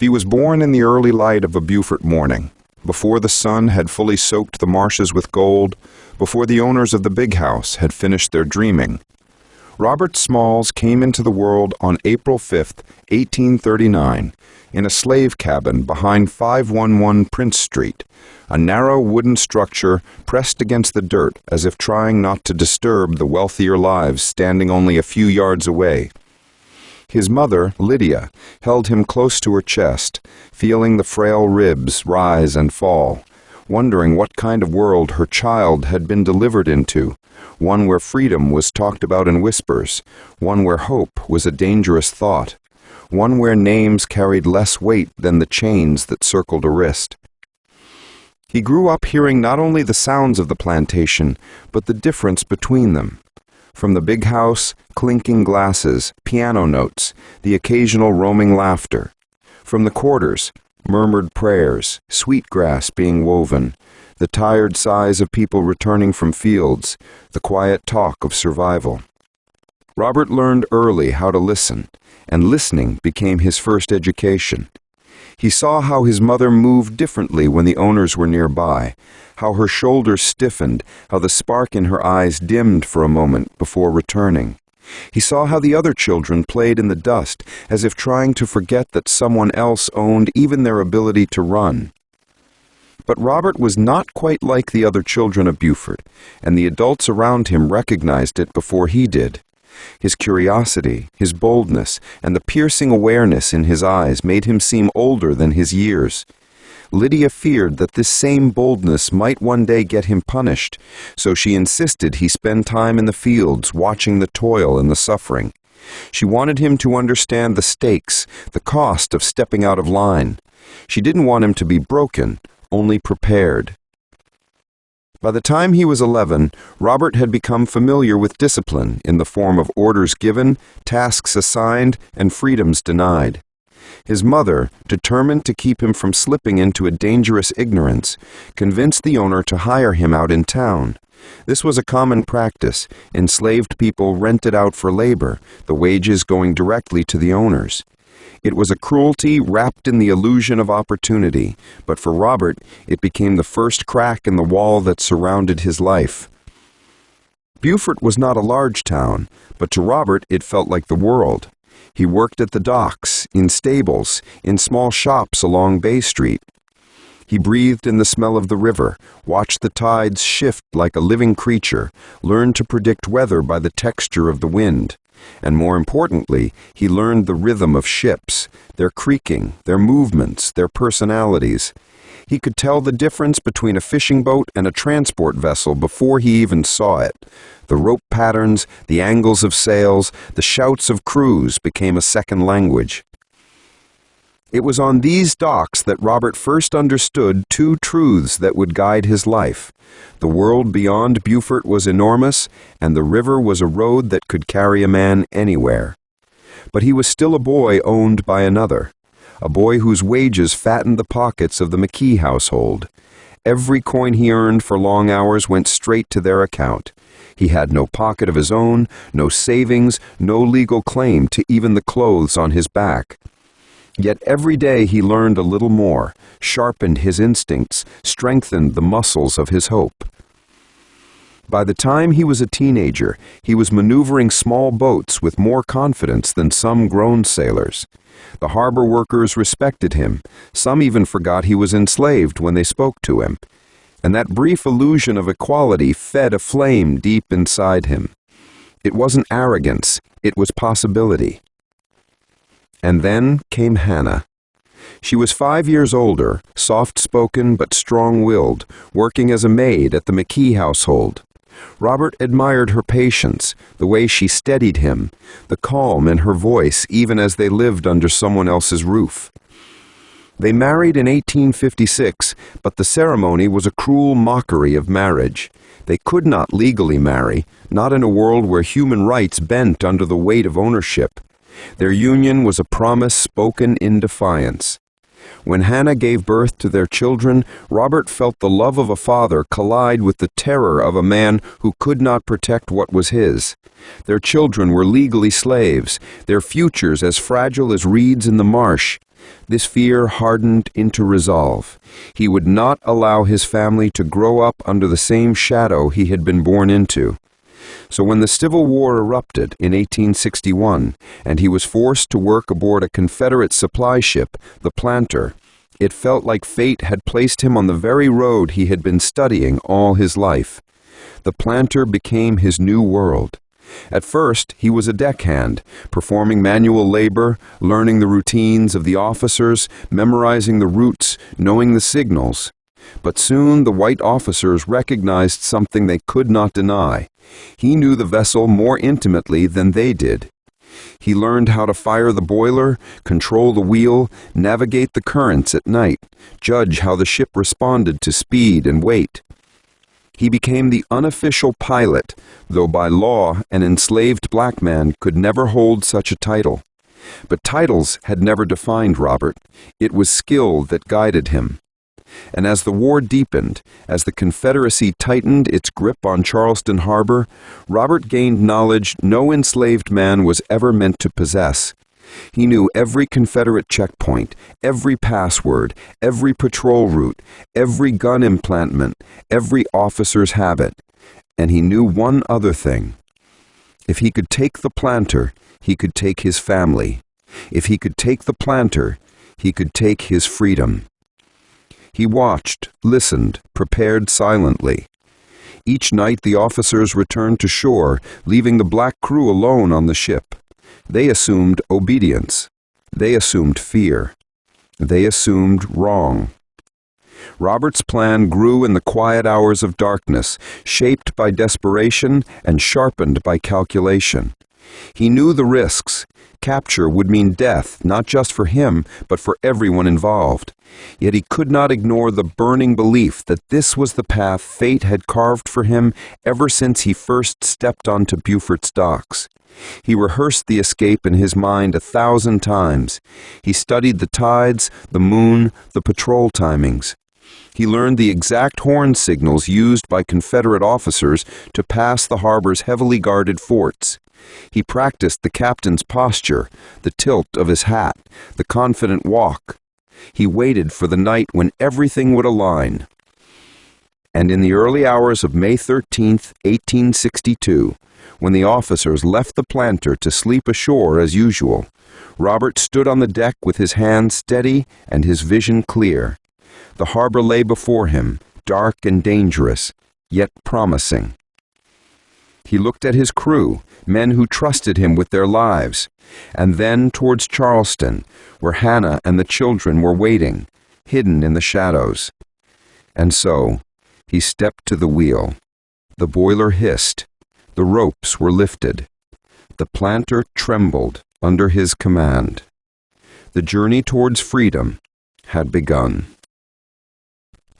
He was born in the early light of a Beaufort morning, before the sun had fully soaked the marshes with gold, before the owners of the big house had finished their dreaming. Robert Smalls came into the world on April 5, 1839, in a slave cabin behind 511 Prince Street, a narrow wooden structure pressed against the dirt as if trying not to disturb the wealthier lives standing only a few yards away. His mother, Lydia, held him close to her chest, feeling the frail ribs rise and fall, wondering what kind of world her child had been delivered into, one where freedom was talked about in whispers, one where hope was a dangerous thought, one where names carried less weight than the chains that circled a wrist. He grew up hearing not only the sounds of the plantation, but the difference between them. From the big house, clinking glasses, piano notes, the occasional roaming laughter. From the quarters, murmured prayers, sweetgrass being woven, the tired sighs of people returning from fields, the quiet talk of survival. Robert learned early how to listen, and listening became his first education. He saw how his mother moved differently when the owners were nearby, how her shoulders stiffened, how the spark in her eyes dimmed for a moment before returning. He saw how the other children played in the dust, as if trying to forget that someone else owned even their ability to run. But Robert was not quite like the other children of Beaufort, and the adults around him recognized it before he did. His curiosity, his boldness, and the piercing awareness in his eyes made him seem older than his years. Lydia feared that this same boldness might one day get him punished, so she insisted he spend time in the fields watching the toil and the suffering. She wanted him to understand the stakes, the cost of stepping out of line. She didn't want him to be broken, only prepared. By the time he was 11, Robert had become familiar with discipline in the form of orders given, tasks assigned, and freedoms denied. His mother, determined to keep him from slipping into a dangerous ignorance, convinced the owner to hire him out in town. This was a common practice. Enslaved people rented out for labor, the wages going directly to the owners. It was a cruelty wrapped in the illusion of opportunity, but for Robert, it became the first crack in the wall that surrounded his life. Beaufort was not a large town, but to Robert it felt like the world. He worked at the docks, in stables, in small shops along Bay Street. He breathed in the smell of the river, watched the tides shift like a living creature, learned to predict weather by the texture of the wind. And more importantly, he learned the rhythm of ships, their creaking, their movements, their personalities. He could tell the difference between a fishing boat and a transport vessel before he even saw it. The rope patterns, the angles of sails, the shouts of crews became a second language. It was on these docks that Robert first understood two truths that would guide his life. The world beyond Beaufort was enormous, and the river was a road that could carry a man anywhere. But he was still a boy owned by another, a boy whose wages fattened the pockets of the McKee household. Every coin he earned for long hours went straight to their account. He had no pocket of his own, no savings, no legal claim to even the clothes on his back. Yet every day he learned a little more, sharpened his instincts, strengthened the muscles of his hope. By the time he was a teenager, he was maneuvering small boats with more confidence than some grown sailors. The harbor workers respected him. Some even forgot he was enslaved when they spoke to him. And that brief illusion of equality fed a flame deep inside him. It wasn't arrogance, it was possibility. And then came Hannah. She was 5 years older, soft-spoken but strong-willed, working as a maid at the McKee household. Robert admired her patience, the way she steadied him, the calm in her voice even as they lived under someone else's roof. They married in 1856, but the ceremony was a cruel mockery of marriage. They could not legally marry, not in a world where human rights bent under the weight of ownership. Their union was a promise spoken in defiance. When Hannah gave birth to their children, Robert felt the love of a father collide with the terror of a man who could not protect what was his. Their children were legally slaves, their futures as fragile as reeds in the marsh. This fear hardened into resolve. He would not allow his family to grow up under the same shadow he had been born into. So when the Civil War erupted in 1861, and he was forced to work aboard a Confederate supply ship, the Planter, it felt like fate had placed him on the very road he had been studying all his life. The Planter became his new world. At first, he was a deckhand, performing manual labor, learning the routines of the officers, memorizing the routes, knowing the signals. But soon the white officers recognized something they could not deny. He knew the vessel more intimately than they did. He learned how to fire the boiler, control the wheel, navigate the currents at night, judge how the ship responded to speed and weight. He became the unofficial pilot, though by law an enslaved black man could never hold such a title. But titles had never defined Robert. It was skill that guided him. And as the war deepened, as the Confederacy tightened its grip on Charleston Harbor, Robert gained knowledge no enslaved man was ever meant to possess. He knew every Confederate checkpoint, every password, every patrol route, every gun emplantment, every officer's habit. And he knew one other thing. If he could take the Planter, he could take his family. If he could take the Planter, he could take his freedom. He watched, listened, prepared silently. Each night the officers returned to shore, leaving the black crew alone on the ship. They assumed obedience. They assumed fear. They assumed wrong. Robert's plan grew in the quiet hours of darkness, shaped by desperation and sharpened by calculation. He knew the risks. Capture would mean death, not just for him, but for everyone involved. Yet he could not ignore the burning belief that this was the path fate had carved for him ever since he first stepped onto Beaufort's docks. He rehearsed the escape in his mind 1,000 times. He studied the tides, the moon, the patrol timings. He learned the exact horn signals used by Confederate officers to pass the harbor's heavily guarded forts. He practiced the captain's posture, the tilt of his hat, the confident walk. He waited for the night when everything would align. And in the early hours of May 13th, 1862, when the officers left the Planter to sleep ashore as usual, Robert stood on the deck with his hands steady and his vision clear. The harbor lay before him, dark and dangerous, yet promising. He looked at his crew, men who trusted him with their lives, and then towards Charleston, where Hannah and the children were waiting, hidden in the shadows. And so, he stepped to the wheel. The boiler hissed. The ropes were lifted. The Planter trembled under his command. The journey towards freedom had begun.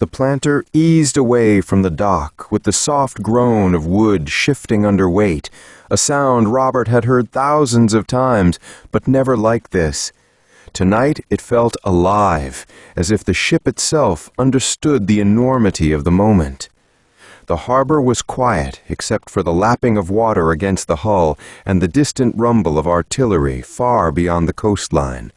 The Planter eased away from the dock with the soft groan of wood shifting under weight, a sound Robert had heard thousands of times, but never like this. Tonight it felt alive, as if the ship itself understood the enormity of the moment. The harbor was quiet except for the lapping of water against the hull and the distant rumble of artillery far beyond the coastline.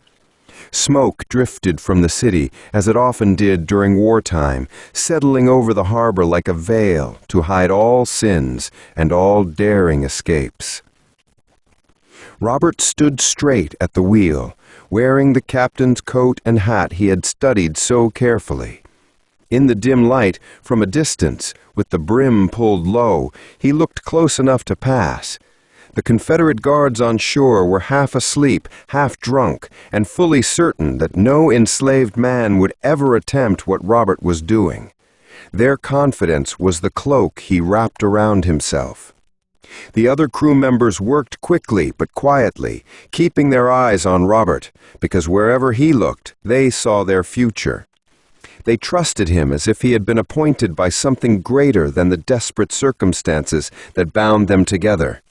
Smoke drifted from the city, as it often did during wartime, settling over the harbor like a veil to hide all sins and all daring escapes. Robert stood straight at the wheel, wearing the captain's coat and hat he had studied so carefully. In the dim light, from a distance, with the brim pulled low, he looked close enough to pass. The Confederate guards on shore were half asleep, half drunk, and fully certain that no enslaved man would ever attempt what Robert was doing. Their confidence was the cloak he wrapped around himself. The other crew members worked quickly but quietly, keeping their eyes on Robert, because wherever he looked, they saw their future. They trusted him as if he had been appointed by something greater than the desperate circumstances that bound them together.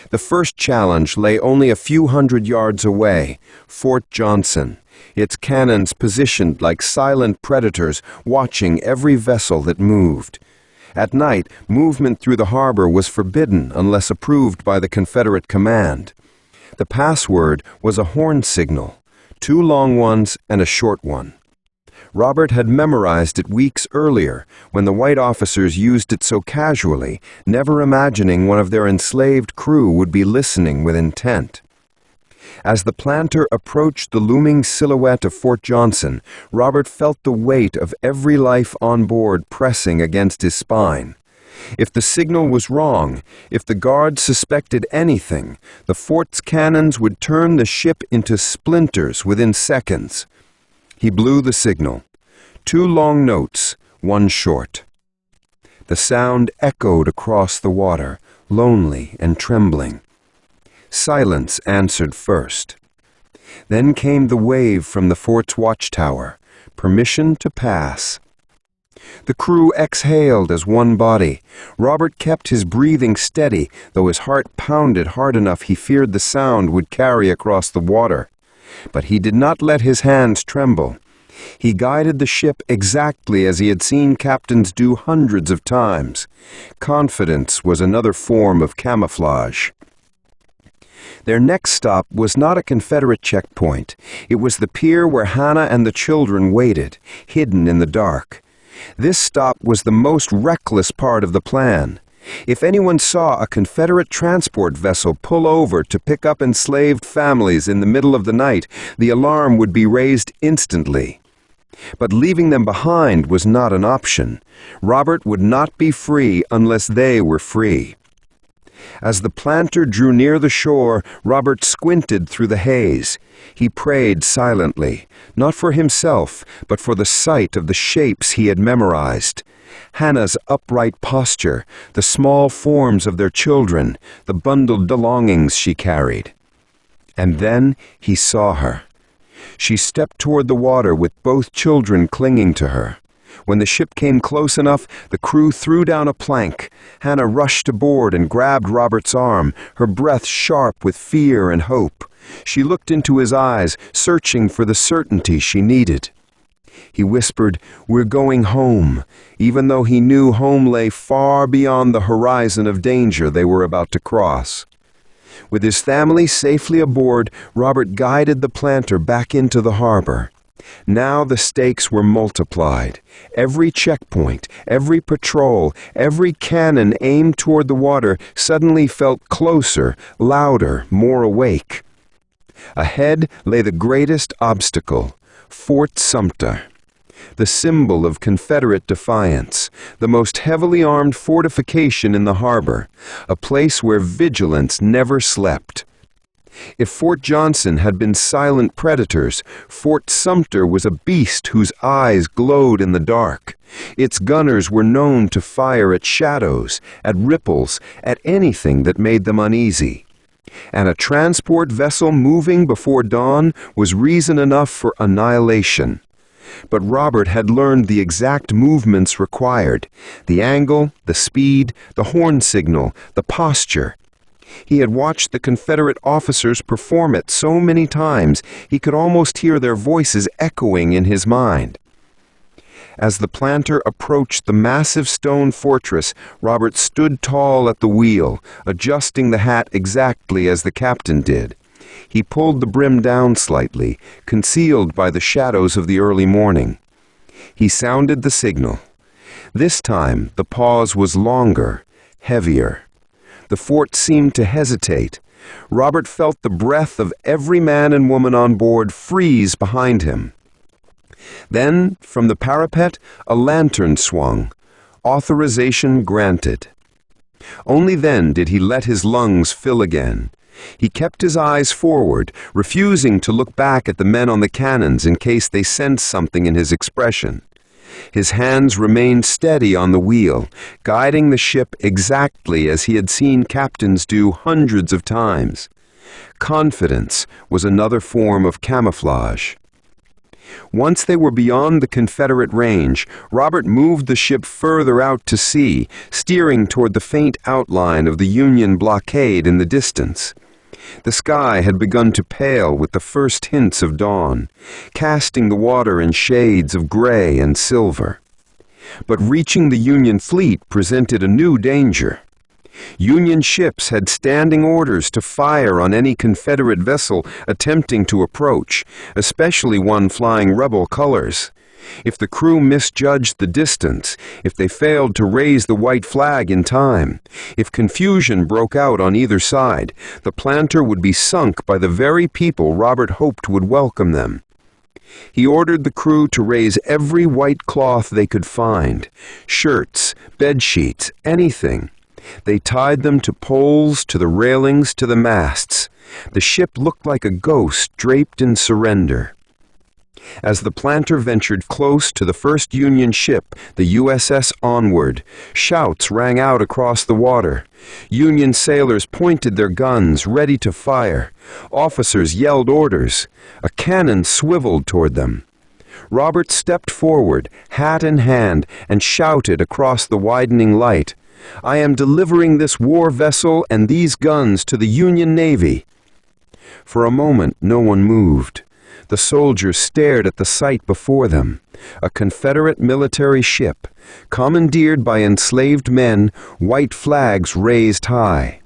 The first challenge lay only a few hundred yards away, Fort Johnson, its cannons positioned like silent predators watching every vessel that moved. At night, movement through the harbor was forbidden unless approved by the Confederate command. The password was a horn signal, 2 long ones and a short one. Robert had memorized it weeks earlier when the white officers used it so casually, never imagining one of their enslaved crew would be listening with intent. As the planter approached the looming silhouette of Fort Johnson, Robert felt the weight of every life on board pressing against his spine. If the signal was wrong, if the guards suspected anything, the fort's cannons would turn the ship into splinters within seconds. He blew the signal. 2 long notes, 1 short. The sound echoed across the water, lonely and trembling. Silence answered first. Then came the wave from the fort's watchtower, permission to pass. The crew exhaled as one body. Robert kept his breathing steady, though his heart pounded hard enough he feared the sound would carry across the water. But he did not let his hands tremble. He guided the ship exactly as he had seen captains do hundreds of times. Confidence was another form of camouflage. Their next stop was not a Confederate checkpoint. It was the pier where Hannah and the children waited, hidden in the dark. This stop was the most reckless part of the plan. If anyone saw a Confederate transport vessel pull over to pick up enslaved families in the middle of the night, the alarm would be raised instantly. But leaving them behind was not an option. Robert would not be free unless they were free. As the planter drew near the shore, Robert squinted through the haze. He prayed silently, not for himself, but for the sight of the shapes he had memorized. Hannah's upright posture, the small forms of their children, the bundled belongings she carried. And then he saw her. She stepped toward the water with both children clinging to her. When the ship came close enough, the crew threw down a plank. Hannah rushed aboard and grabbed Robert's arm, her breath sharp with fear and hope. She looked into his eyes, searching for the certainty she needed. He whispered, "We're going home," even though he knew home lay far beyond the horizon of danger they were about to cross. With his family safely aboard, Robert guided the planter back into the harbor. Now the stakes were multiplied. Every checkpoint, every patrol, every cannon aimed toward the water suddenly felt closer, louder, more awake. Ahead lay the greatest obstacle, Fort Sumter, the symbol of Confederate defiance, the most heavily armed fortification in the harbor, a place where vigilance never slept. If Fort Johnson had been silent predators, Fort Sumter was a beast whose eyes glowed in the dark. Its gunners were known to fire at shadows, at ripples, at anything that made them uneasy. And a transport vessel moving before dawn was reason enough for annihilation. But Robert had learned the exact movements required, the angle, the speed, the horn signal, the posture. He had watched the Confederate officers perform it so many times he could almost hear their voices echoing in his mind. As the planter approached the massive stone fortress, Robert stood tall at the wheel, adjusting the hat exactly as the captain did. He pulled the brim down slightly, concealed by the shadows of the early morning. He sounded the signal. This time the pause was longer, heavier. The fort seemed to hesitate. Robert felt the breath of every man and woman on board freeze behind him. Then, from the parapet, a lantern swung. Authorization granted. Only then did he let his lungs fill again. He kept his eyes forward, refusing to look back at the men on the cannons in case they sensed something in his expression. His hands remained steady on the wheel, guiding the ship exactly as he had seen captains do hundreds of times. Confidence was another form of camouflage. Once they were beyond the Confederate range, Robert moved the ship further out to sea, steering toward the faint outline of the Union blockade in the distance. The sky had begun to pale with the first hints of dawn, casting the water in shades of gray and silver. But reaching the Union fleet presented a new danger. Union ships had standing orders to fire on any Confederate vessel attempting to approach, especially one flying rebel colors. If the crew misjudged the distance, if they failed to raise the white flag in time, if confusion broke out on either side, the planter would be sunk by the very people Robert hoped would welcome them. He ordered the crew to raise every white cloth they could find, shirts, bed sheets, anything. They tied them to poles, to the railings, to the masts. The ship looked like a ghost draped in surrender. As the planter ventured close to the first Union ship, the USS Onward, shouts rang out across the water. Union sailors pointed their guns, ready to fire. Officers yelled orders. A cannon swiveled toward them. Robert stepped forward, hat in hand, and shouted across the widening light, "I am delivering this war vessel and these guns to the Union Navy." For a moment, no one moved. The soldiers stared at the sight before them, a Confederate military ship, commandeered by enslaved men, white flags raised high.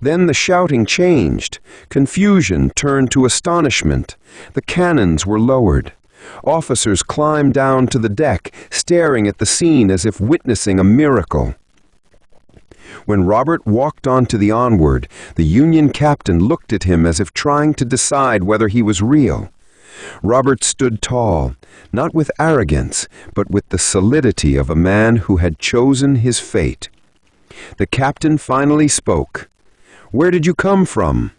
Then the shouting changed. Confusion turned to astonishment. The cannons were lowered. Officers climbed down to the deck, staring at the scene as if witnessing a miracle. When Robert walked onto the Onward, the Union captain looked at him as if trying to decide whether he was real. Robert stood tall, not with arrogance, but with the solidity of a man who had chosen his fate. The captain finally spoke. "Where did you come from?"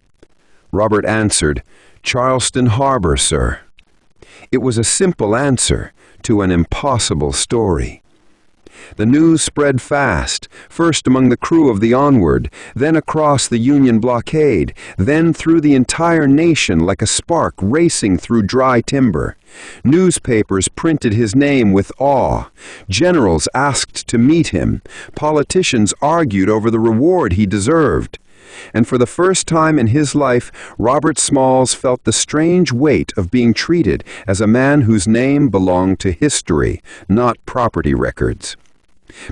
Robert answered, "Charleston Harbor, sir." It was a simple answer to an impossible story. The news spread fast, first among the crew of the Onward, then across the Union blockade, then through the entire nation like a spark racing through dry timber. Newspapers printed his name with awe. Generals asked to meet him. Politicians argued over the reward he deserved. And for the first time in his life, Robert Smalls felt the strange weight of being treated as a man whose name belonged to history, not property records.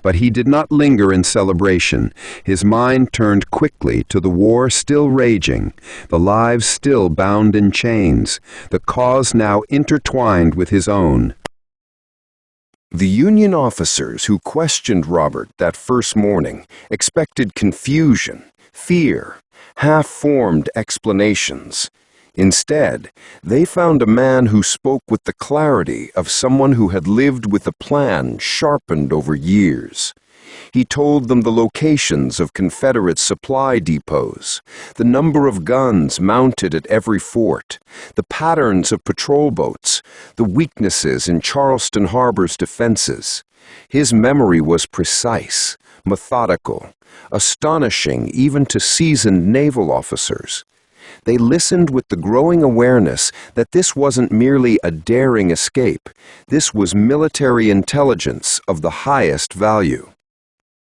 But he did not linger in celebration. His mind turned quickly to the war still raging, the lives still bound in chains, the cause now intertwined with his own. The Union officers who questioned Robert that first morning expected confusion, fear, half-formed explanations. Instead, they found a man who spoke with the clarity of someone who had lived with a plan sharpened over years. He told them the locations of Confederate supply depots, the number of guns mounted at every fort, the patterns of patrol boats, the weaknesses in Charleston Harbor's defenses. His memory was precise, methodical, astonishing even to seasoned naval officers. They listened with the growing awareness that this wasn't merely a daring escape. This was military intelligence of the highest value.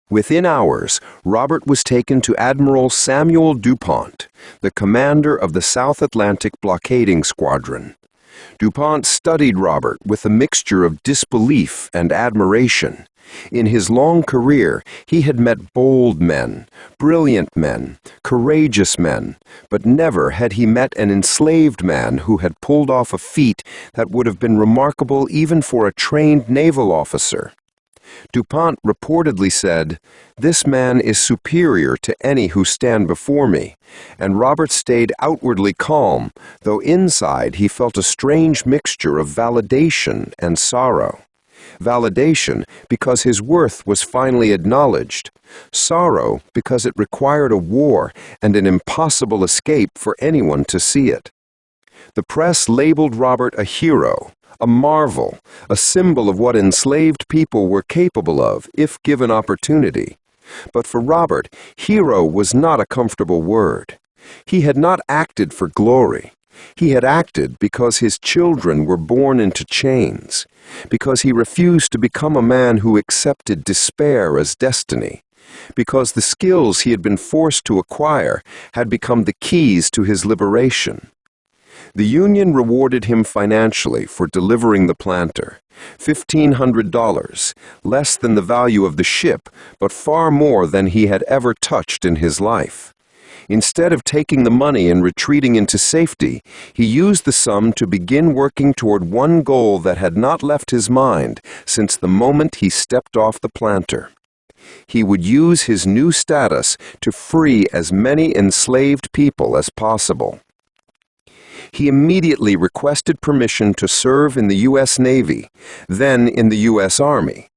Within hours, Robert was taken to Admiral Samuel DuPont, the commander of the South Atlantic Blockading Squadron. DuPont studied Robert with a mixture of disbelief and admiration. In his long career, he had met bold men, brilliant men, courageous men, but never had he met an enslaved man who had pulled off a feat that would have been remarkable even for a trained naval officer. DuPont reportedly said, "This man is superior to any who stand before me," and Robert stayed outwardly calm, though inside he felt a strange mixture of validation and sorrow. Validation because his worth was finally acknowledged. Sorrow because it required a war and an impossible escape for anyone to see it. The press labeled Robert a hero, a marvel, a symbol of what enslaved people were capable of if given opportunity. But for Robert, hero was not a comfortable word. He had not acted for glory. He had acted because his children were born into chains, because he refused to become a man who accepted despair as destiny, because the skills he had been forced to acquire had become the keys to his liberation. The Union rewarded him financially for delivering the planter. $1,500, less than the value of the ship, but far more than he had ever touched in his life. Instead of taking the money and retreating into safety, he used the sum to begin working toward one goal that had not left his mind since the moment he stepped off the planter. He would use his new status to free as many enslaved people as possible. He immediately requested permission to serve in the U.S. Navy, then in the U.S. Army.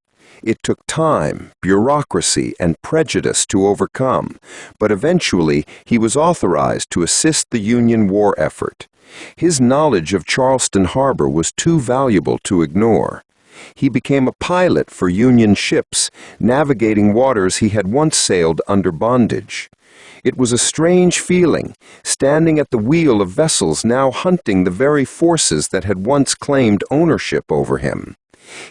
It took time, bureaucracy, and prejudice to overcome, but eventually he was authorized to assist the Union war effort. His knowledge of Charleston Harbor was too valuable to ignore. He became a pilot for Union ships, navigating waters he had once sailed under bondage. It was a strange feeling, standing at the wheel of vessels now hunting the very forces that had once claimed ownership over him.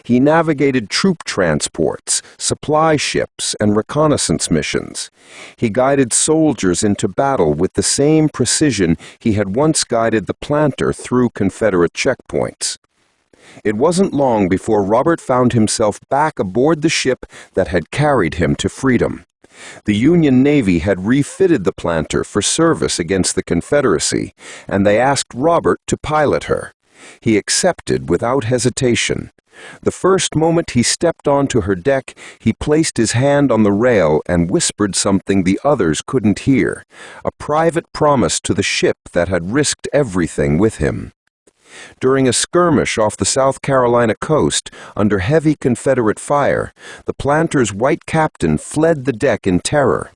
He navigated troop transports, supply ships, and reconnaissance missions. He guided soldiers into battle with the same precision he had once guided the planter through Confederate checkpoints. It wasn't long before Robert found himself back aboard the ship that had carried him to freedom. The Union Navy had refitted the planter for service against the Confederacy, and they asked Robert to pilot her. He accepted without hesitation. The first moment he stepped onto her deck, he placed his hand on the rail and whispered something the others couldn't hear, a private promise to the ship that had risked everything with him. During a skirmish off the South Carolina coast, under heavy Confederate fire, the planter's white captain fled the deck in terror.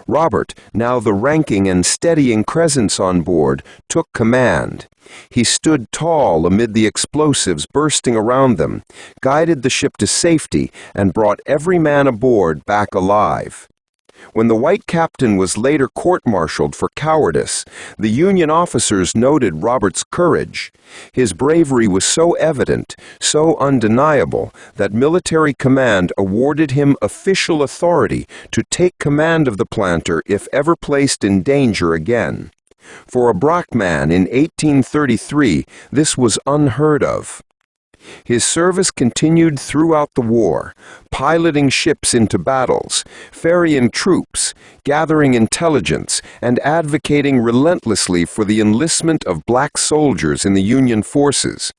Robert, now the ranking and steadying presence on board, took command. He stood tall amid the explosives bursting around them, guided the ship to safety, and brought every man aboard back alive. When the white captain was later court-martialed for cowardice, the Union officers noted Robert's courage. His bravery was so evident, so undeniable, that military command awarded him official authority to take command of the planter if ever placed in danger again. For a black man in 1833, this was unheard of. His service continued throughout the war, piloting ships into battles, ferrying troops, gathering intelligence, and advocating relentlessly for the enlistment of black soldiers in the Union forces.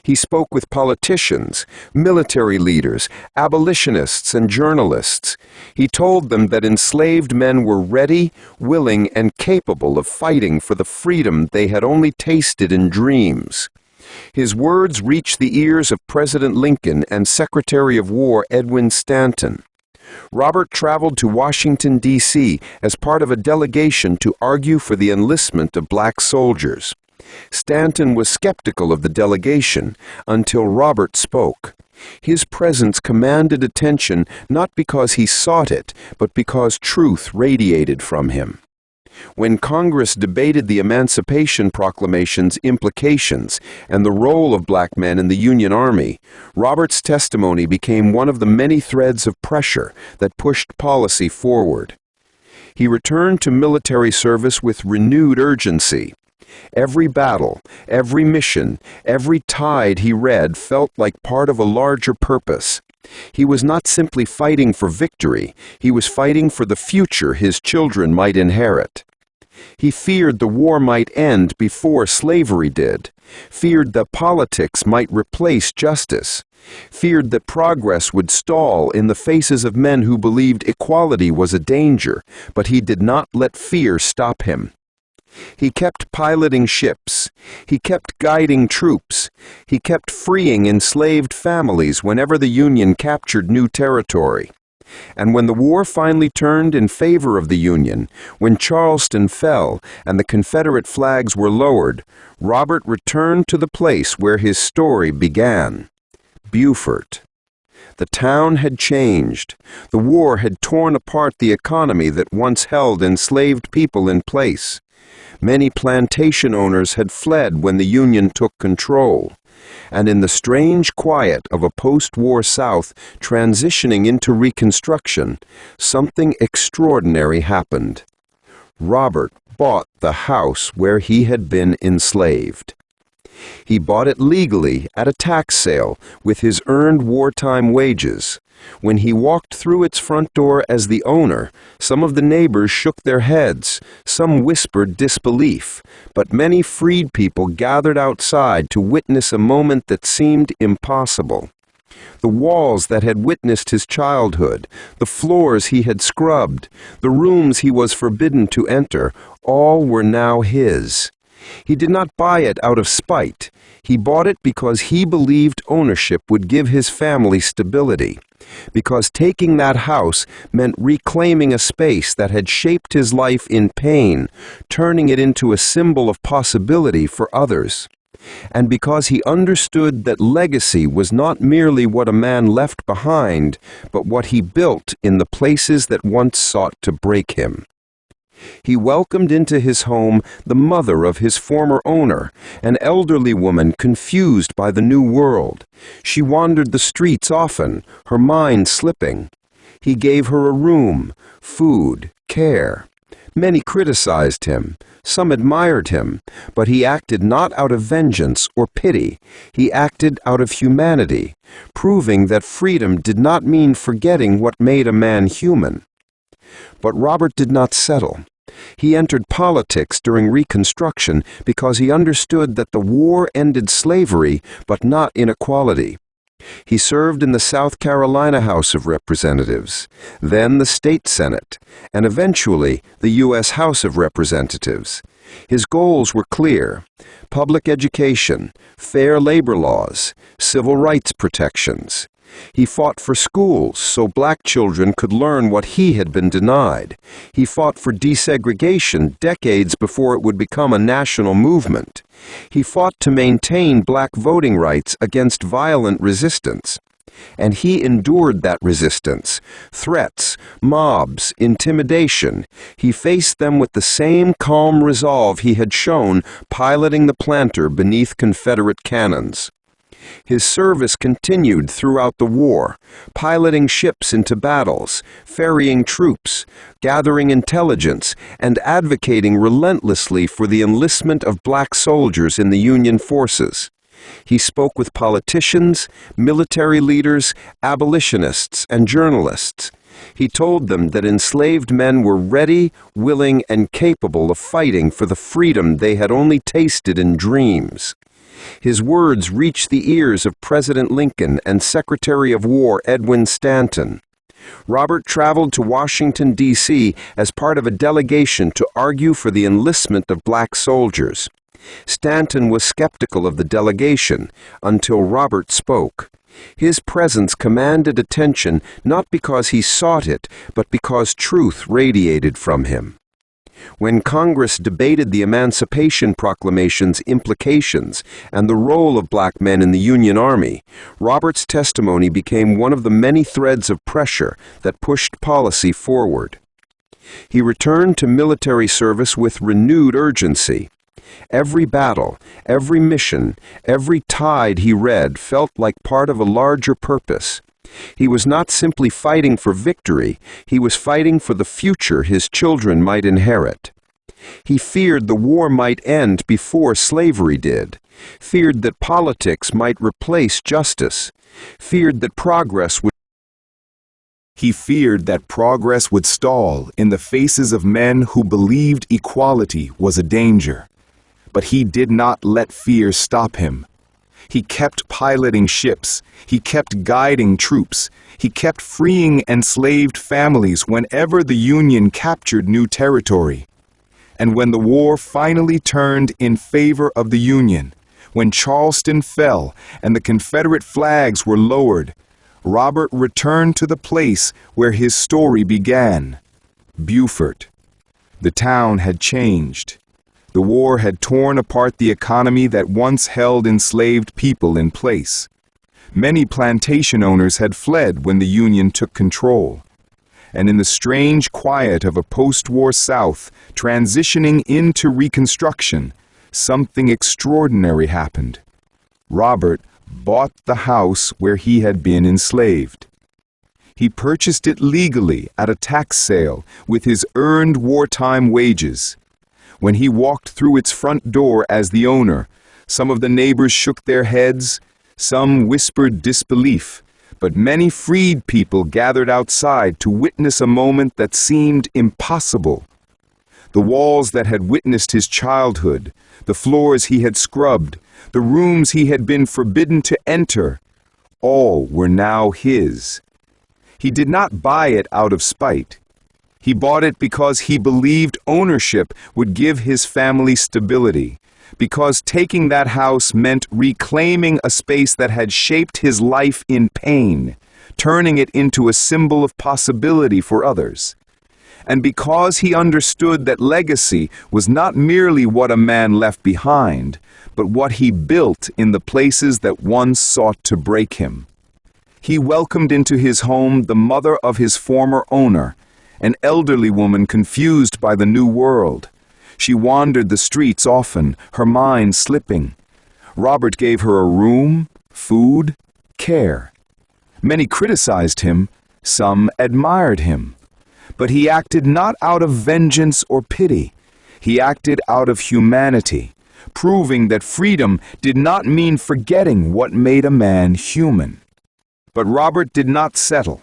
He spoke with politicians, military leaders, abolitionists, and journalists. He told them that enslaved men were ready, willing, and capable of fighting for the freedom they had only tasted in dreams. His words reached the ears of President Lincoln and Secretary of War Edwin Stanton. Robert traveled to Washington, D.C. as part of a delegation to argue for the enlistment of black soldiers. Stanton was skeptical of the delegation until Robert spoke. His presence commanded attention not because he sought it, but because truth radiated from him. When Congress debated the Emancipation Proclamation's implications and the role of black men in the Union Army, Robert's testimony became one of the many threads of pressure that pushed policy forward. He returned to military service with renewed urgency. Every battle, every mission, every tide he read felt like part of a larger purpose. He was not simply fighting for victory, he was fighting for the future his children might inherit. He feared the war might end before slavery did, feared that politics might replace justice, feared that progress would stall in the faces of men who believed equality was a danger, but he did not let fear stop him. He kept piloting ships. He kept guiding troops. He kept freeing enslaved families whenever the Union captured new territory. And when the war finally turned in favor of the Union, when Charleston fell and the Confederate flags were lowered, Robert returned to the place where his story began, Beaufort. The town had changed. The war had torn apart the economy that once held enslaved people in place. Many plantation owners had fled when the Union took control. And in the strange quiet of a post-war South transitioning into Reconstruction, something extraordinary happened. Robert bought the house where he had been enslaved. He bought it legally at a tax sale with his earned wartime wages. When he walked through its front door as the owner, some of the neighbors shook their heads, some whispered disbelief, but many freed people gathered outside to witness a moment that seemed impossible. The walls that had witnessed his childhood, the floors he had scrubbed, the rooms he was forbidden to enter, all were now his. He did not buy it out of spite. He bought it because he believed ownership would give his family stability, because taking that house meant reclaiming a space that had shaped his life in pain, turning it into a symbol of possibility for others, and because he understood that legacy was not merely what a man left behind, but what he built in the places that once sought to break him. He welcomed into his home the mother of his former owner, an elderly woman confused by the new world. She wandered the streets often, her mind slipping. He gave her a room, food, care. Many criticized him, some admired him, but he acted not out of vengeance or pity. He acted out of humanity, proving that freedom did not mean forgetting what made a man human. But Robert did not settle. He entered politics during Reconstruction because he understood that the war ended slavery, but not inequality. He served in the South Carolina House of Representatives, then the State Senate, and eventually the U.S. House of Representatives. His goals were clear: public education, fair labor laws, civil rights protections. He fought for schools so black children could learn what he had been denied. He fought for desegregation decades before it would become a national movement. He fought to maintain black voting rights against violent resistance. And he endured that resistance, threats, mobs, intimidation. He faced them with the same calm resolve he had shown piloting the planter beneath Confederate cannons. His service continued throughout the war, piloting ships into battles, ferrying troops, gathering intelligence, and advocating relentlessly for the enlistment of black soldiers in the Union forces. He spoke with politicians, military leaders, abolitionists, and journalists. He told them that enslaved men were ready, willing, and capable of fighting for the freedom they had only tasted in dreams. His words reached the ears of President Lincoln and Secretary of War Edwin Stanton. Robert traveled to Washington, D.C. as part of a delegation to argue for the enlistment of black soldiers. Stanton was skeptical of the delegation until Robert spoke. His presence commanded attention not because he sought it, but because truth radiated from him. When Congress debated the Emancipation Proclamation's implications and the role of black men in the Union Army, Robert's testimony became one of the many threads of pressure that pushed policy forward. He returned to military service with renewed urgency. Every battle, every mission, every tide he read felt like part of a larger purpose. He was not simply fighting for victory, he was fighting for the future his children might inherit. He feared the war might end before slavery did, feared that politics might replace justice, feared that progress would He feared that progress would stall in the faces of men who believed equality was a danger. But he did not let fear stop him. He kept piloting ships, he kept guiding troops, he kept freeing enslaved families whenever the Union captured new territory. And when the war finally turned in favor of the Union, when Charleston fell and the Confederate flags were lowered, Robert returned to the place where his story began, Beaufort. The town had changed. The war had torn apart the economy that once held enslaved people in place. Many plantation owners had fled when the Union took control. And in the strange quiet of a post-war South transitioning into Reconstruction, something extraordinary happened. Robert bought the house where he had been enslaved. He purchased it legally at a tax sale with his earned wartime wages. When he walked through its front door as the owner, some of the neighbors shook their heads, some whispered disbelief, but many freed people gathered outside to witness a moment that seemed impossible. The walls that had witnessed his childhood, the floors he had scrubbed, the rooms he had been forbidden to enter, all were now his. He did not buy it out of spite. He bought it because he believed ownership would give his family stability, because taking that house meant reclaiming a space that had shaped his life in pain, turning it into a symbol of possibility for others. And because he understood that legacy was not merely what a man left behind, but what he built in the places that once sought to break him. He welcomed into his home the mother of his former owner, an elderly woman confused by the new world. She wandered the streets often, her mind slipping. Robert gave her a room, food, care. Many criticized him, some admired him. But he acted not out of vengeance or pity. He acted out of humanity, proving that freedom did not mean forgetting what made a man human. But Robert did not settle.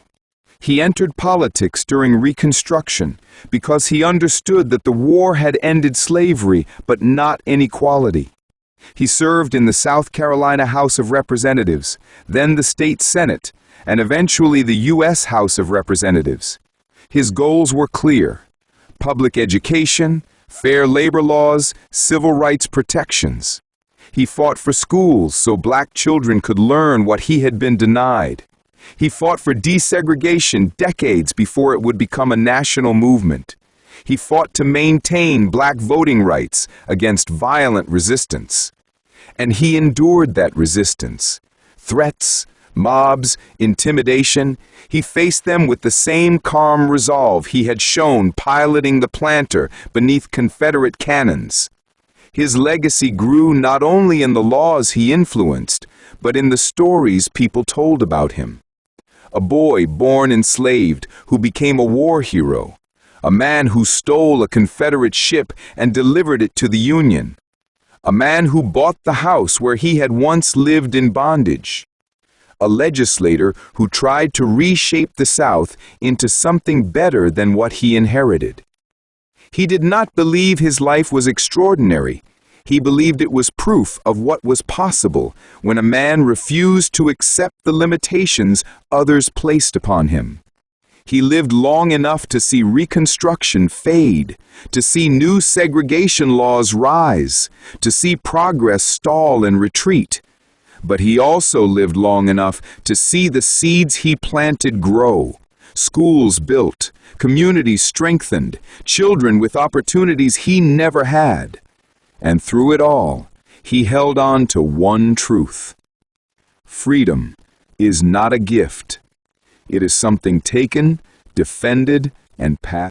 He entered politics during Reconstruction because he understood that the war had ended slavery but not inequality. He served in the South Carolina House of Representatives, then the state Senate, and eventually the U.S. House of Representatives. His goals were clear: public education, fair labor laws, civil rights protections. He fought for schools so black children could learn what he had been denied. He fought for desegregation decades before it would become a national movement. He fought to maintain black voting rights against violent resistance. And he endured that resistance. Threats, mobs, intimidation, he faced them with the same calm resolve he had shown piloting the Planter beneath Confederate cannons. His legacy grew not only in the laws he influenced, but in the stories people told about him. A boy born enslaved who became a war hero. A man who stole a Confederate ship and delivered it to the Union. A man who bought the house where he had once lived in bondage. A legislator who tried to reshape the South into something better than what he inherited. He did not believe his life was extraordinary. He believed it was proof of what was possible when a man refused to accept the limitations others placed upon him. He lived long enough to see Reconstruction fade, to see new segregation laws rise, to see progress stall and retreat. But he also lived long enough to see the seeds he planted grow, schools built, communities strengthened, children with opportunities he never had. And through it all, he held on to one truth. Freedom is not a gift. It is something taken, defended, and passed